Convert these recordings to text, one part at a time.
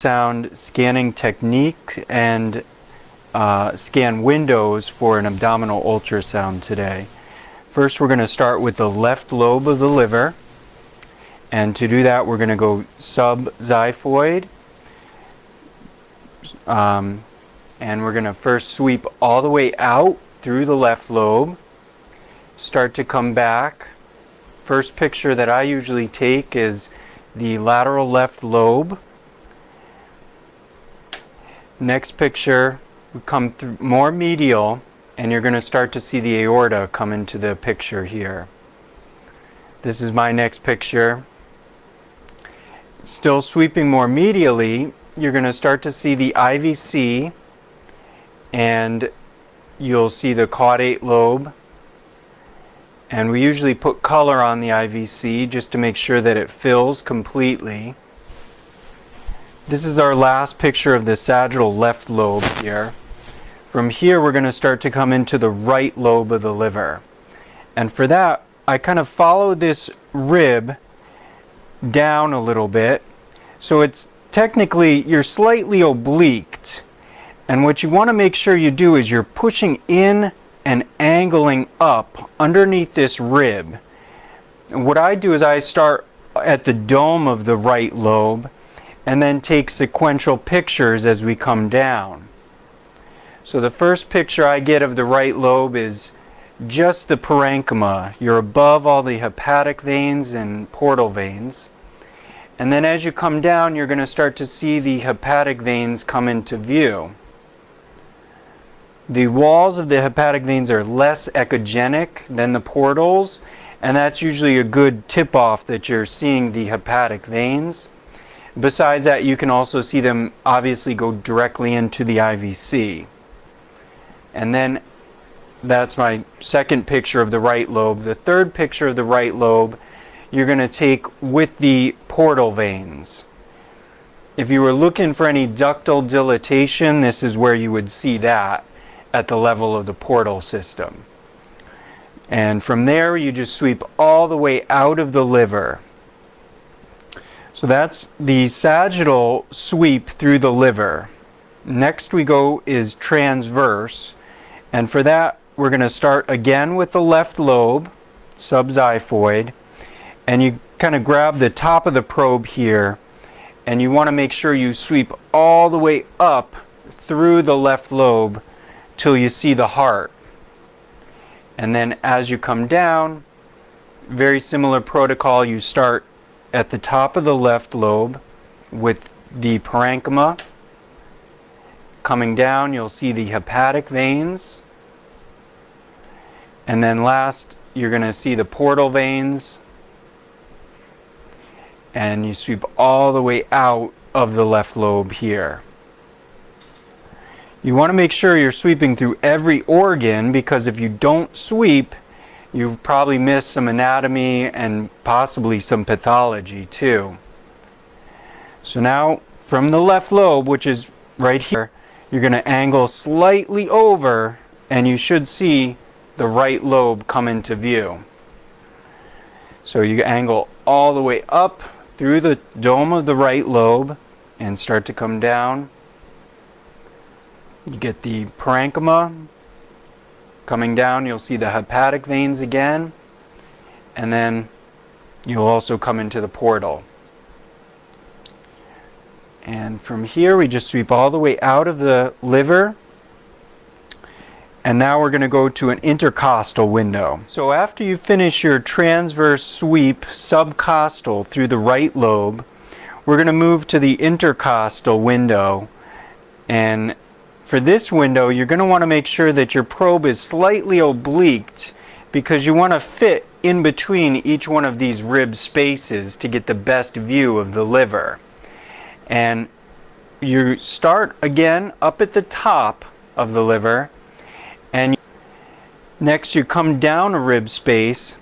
ultrasound scanning technique and scan windows for an abdominal ultrasound today. First, we're going to start with the left lobe of the liver, and to do that we're going to go subxiphoid, and we're going to first sweep all the way out through the left lobe, start to come back. First picture that I usually take is the lateral left lobe. Next picture, we come through more medial, and you're going to start to see the aorta come into the picture here. This is my next picture. Still sweeping more medially, you're going to start to see the IVC, and you'll see the caudate lobe. And we usually put color on the IVC just to make sure that it fills completely. This is our last picture of the sagittal left lobe here. From here we're going to start to come into the right lobe of the liver. And for that, I kind of follow this rib down a little bit. So it's technically, you're slightly obliqued. And what you want to make sure you do is you're pushing in and angling up underneath this rib. And what I do is I start at the dome of the right lobe and then take sequential pictures as we come down. So the first picture I get of the right lobe is just the parenchyma. You're above all the hepatic veins and portal veins. And then as you come down, you're going to start to see the hepatic veins come into view. The walls of the hepatic veins are less echogenic than the portals, and that's usually a good tip-off that you're seeing the hepatic veins. Besides that, you can also see them obviously go directly into the IVC. And then that's my second picture of the right lobe. The third picture of the right lobe you're going to take with the portal veins. If you were looking for any ductal dilatation, this is where you would see that, at the level of the portal system. And from there you just sweep all the way out of the liver. So that's the sagittal sweep through the liver. Next we go is transverse, and for that we're going to start again with the left lobe, subxiphoid, and you kind of grab the top of the probe here, and you want to make sure you sweep all the way up through the left lobe till you see the heart. And then as you come down, very similar protocol, you start at the top of the left lobe with the parenchyma. Coming down, you'll see the hepatic veins. And then last, you're going to see the portal veins. And you sweep all the way out of the left lobe here. You want to make sure you're sweeping through every organ, because if you don't sweep, you probably miss some anatomy and possibly some pathology too. So now from the left lobe, which is right here, you're going to angle slightly over and you should see the right lobe come into view. So you angle all the way up through the dome of the right lobe and start to come down. You get the parenchyma. Coming down, you'll see the hepatic veins again, and then you'll also come into the portal. And from here we just sweep all the way out of the liver, and now we're going to go to an intercostal window. So after you finish your transverse sweep subcostal through the right lobe, we're going to move to the intercostal window. And for this window, you're going to want to make sure that your probe is slightly obliqued, because you want to fit in between each one of these rib spaces to get the best view of the liver. And you start again up at the top of the liver, and next you come down a rib space,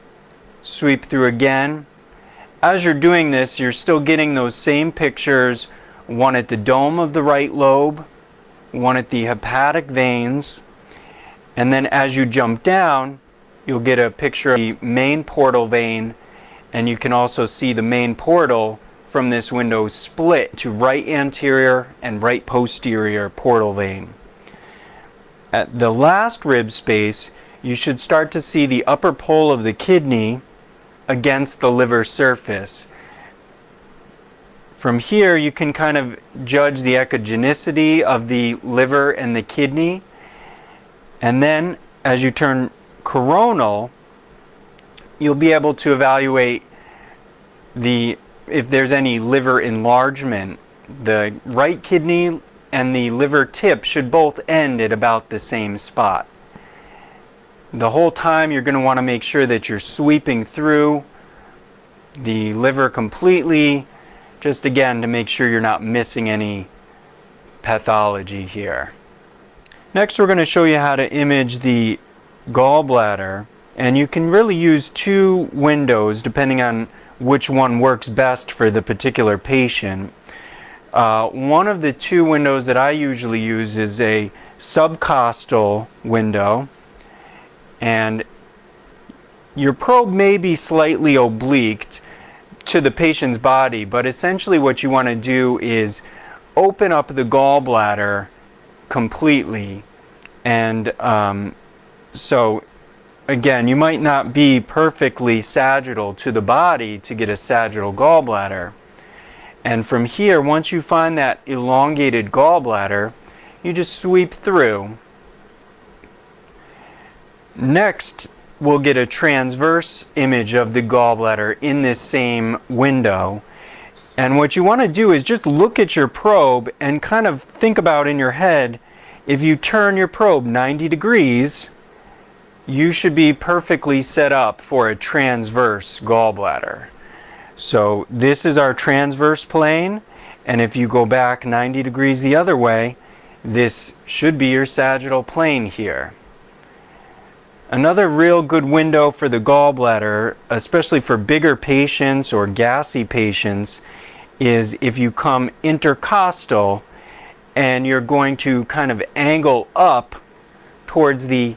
sweep through again. As you're doing this, you're still getting those same pictures, one at the dome of the right lobe, one at the hepatic veins, and then as you jump down, you'll get a picture of the main portal vein, and you can also see the main portal from this window split to right anterior and right posterior portal vein. At the last rib space, you should start to see the upper pole of the kidney against the liver surface. From here, you can kind of judge the echogenicity of the liver and the kidney. And then, as you turn coronal, you'll be able to evaluate if there's any liver enlargement. The right kidney and the liver tip should both end at about the same spot. The whole time you're going to want to make sure that you're sweeping through the liver completely, just again to make sure you're not missing any pathology here. Next, we're going to show you how to image the gallbladder, and you can really use two windows depending on which one works best for the particular patient. One of the two windows that I usually use is a subcostal window, and your probe may be slightly obliqued to the patient's body, but essentially what you want to do is open up the gallbladder completely. And so again, you might not be perfectly sagittal to the body to get a sagittal gallbladder. And from here, once you find that elongated gallbladder, you just sweep through. Next, we'll get a transverse image of the gallbladder in this same window. And what you want to do is just look at your probe and kind of think about in your head, if you turn your probe 90 degrees, you should be perfectly set up for a transverse gallbladder. So this is our transverse plane, and if you go back 90 degrees the other way, this should be your sagittal plane here. Another real good window for the gallbladder, especially for bigger patients or gassy patients, is if you come intercostal and you're going to kind of angle up towards the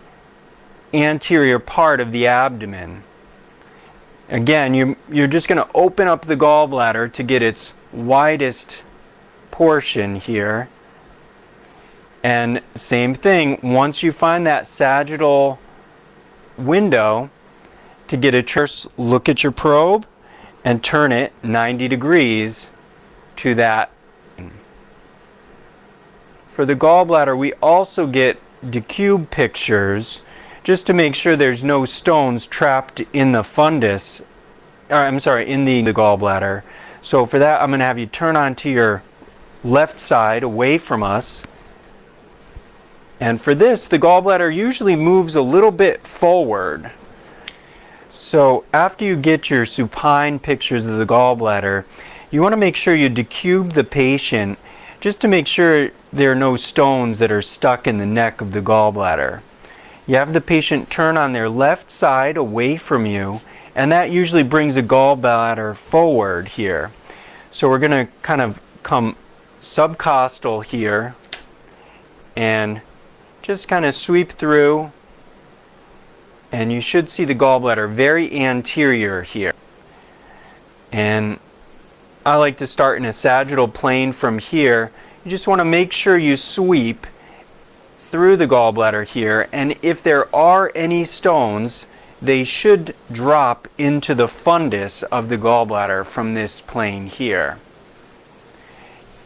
anterior part of the abdomen. Again, you're just going to open up the gallbladder to get its widest portion here. And same thing, once you find that sagittal window, to get a first look at your probe and turn it 90 degrees to that. For the gallbladder, we also get decube pictures just to make sure there's no stones trapped in the fundus, in the gallbladder. So for that, I'm going to have you turn onto your left side away from us. And for this, the gallbladder usually moves a little bit forward. So after you get your supine pictures of the gallbladder, you want to make sure you decube the patient just to make sure there are no stones that are stuck in the neck of the gallbladder. You have the patient turn on their left side away from you, and that usually brings the gallbladder forward here. So we're going to kind of come subcostal here and just kind of sweep through, and you should see the gallbladder very anterior here. And I like to start in a sagittal plane from here. You just want to make sure you sweep through the gallbladder here, and if there are any stones, they should drop into the fundus of the gallbladder from this plane here.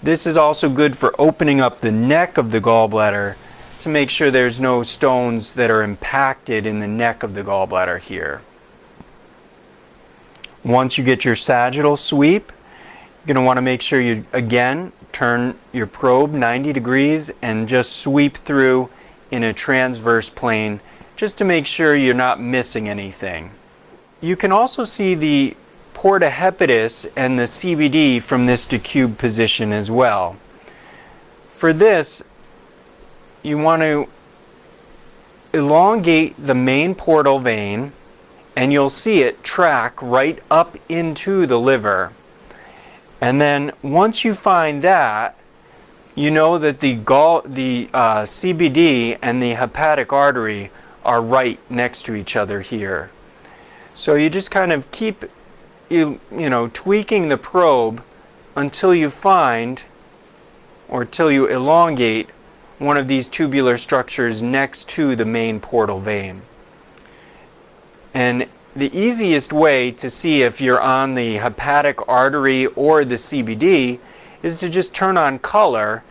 This is also good for opening up the neck of the gallbladder to make sure there's no stones that are impacted in the neck of the gallbladder here. Once you get your sagittal sweep, you're going to want to make sure you, again, turn your probe 90 degrees and just sweep through in a transverse plane just to make sure you're not missing anything. You can also see the porta hepatis and the CBD from this decube position as well. For this, you want to elongate the main portal vein, and you'll see it track right up into the liver. And then once you find that, you know that the CBD and the hepatic artery are right next to each other here. So you just kind of keep tweaking the probe until you find, or till you elongate, one of these tubular structures next to the main portal vein. And the easiest way to see if you're on the hepatic artery or the CBD is to just turn on color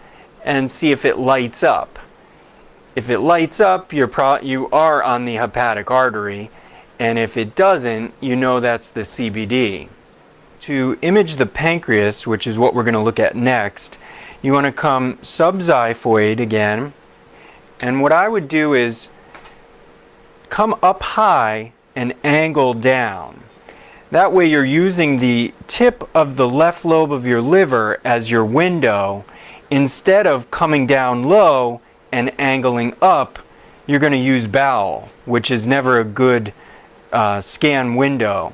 and see if it lights up. If it lights up, you are on the hepatic artery, and if it doesn't, you know that's the CBD. To image the pancreas, which is what we're going to look at next, you want to come subxiphoid again, and what I would do is come up high and angle down. That way you're using the tip of the left lobe of your liver as your window. Instead of coming down low and angling up, you're going to use bowel, which is never a good scan window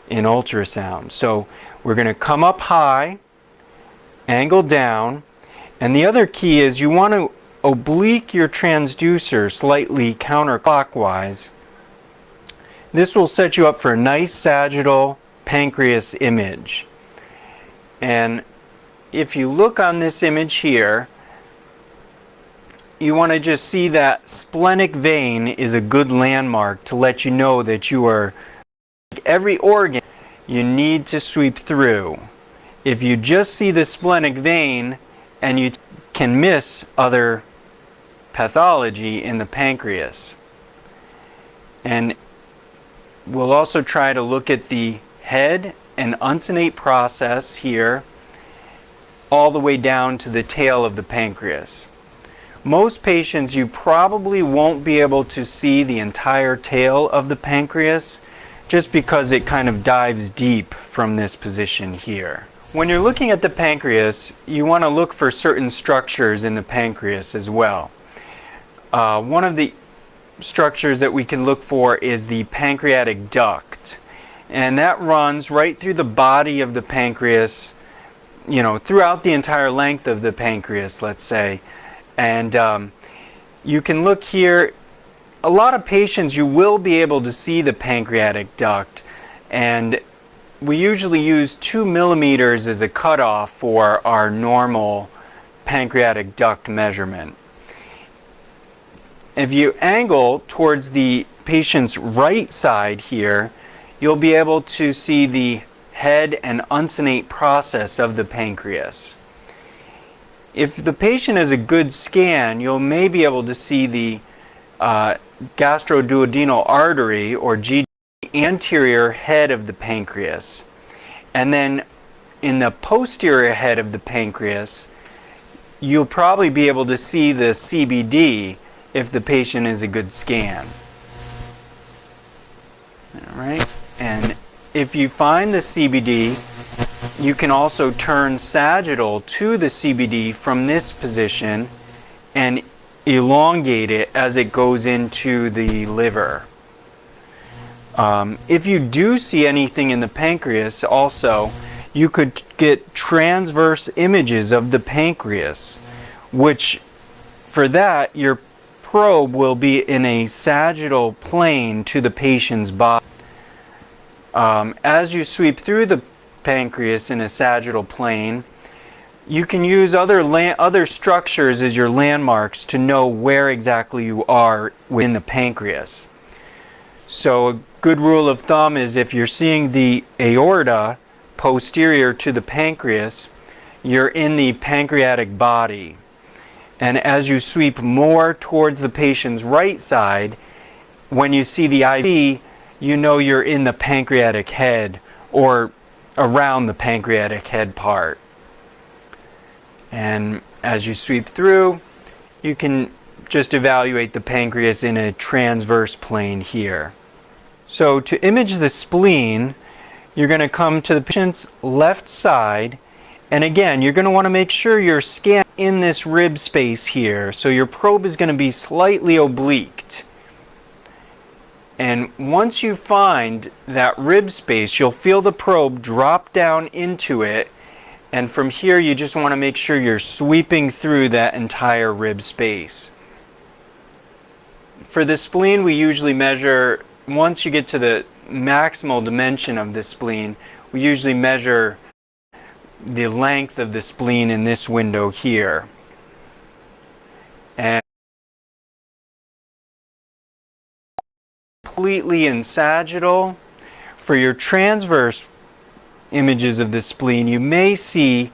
in ultrasound. So we're going to come up high, angle down, and the other key is you want to oblique your transducer slightly counterclockwise. This will set you up for a nice sagittal pancreas image. And if you look on this image here, you want to just see that splenic vein is a good landmark to let you know that you are, like every organ, you need to sweep through. If you just see the splenic vein and you can miss other pathology in the pancreas. And we'll also try to look at the head and uncinate process here all the way down to the tail of the pancreas. Most patients, you probably won't be able to see the entire tail of the pancreas just because it kind of dives deep from this position here. When you're looking at the pancreas, you want to look for certain structures in the pancreas as well. One of the structures that we can look for is the pancreatic duct, and that runs right through the body of the pancreas, you know, throughout the entire length of the pancreas, let's say. And you can look here. A lot of patients, you will be able to see the pancreatic duct, and we usually use 2 millimeters as a cutoff for our normal pancreatic duct measurement. If you angle towards the patient's right side here, you'll be able to see the head and uncinate process of the pancreas. If the patient has a good scan, you'll may be able to see the gastroduodenal artery, or GD, anterior head of the pancreas. And then in the posterior head of the pancreas, you'll probably be able to see the CBD if the patient is a good scan. All right, and if you find the CBD, you can also turn sagittal to the CBD from this position and elongate it as it goes into the liver. If you do see anything in the pancreas also, you could get transverse images of the pancreas, which for that your probe will be in a sagittal plane to the patient's body. As you sweep through the pancreas in a sagittal plane, you can use other structures as your landmarks to know where exactly you are within the pancreas. So a good rule of thumb is if you're seeing the aorta posterior to the pancreas, you're in the pancreatic body. And as you sweep more towards the patient's right side, when you see the IV, you know you're in the pancreatic head or around the pancreatic head part. And as you sweep through, you can just evaluate the pancreas in a transverse plane here. So to image the spleen, you're going to come to the patient's left side, and again, you're going to want to make sure you're scanning in this rib space here. So your probe is going to be slightly obliqued. And once you find that rib space, you'll feel the probe drop down into it, and from here you just want to make sure you're sweeping through that entire rib space. For the spleen, we usually measure, once you get to the maximal dimension of the spleen, we usually measure the length of the spleen in this window here. And completely in sagittal. For your transverse images of the spleen, you may see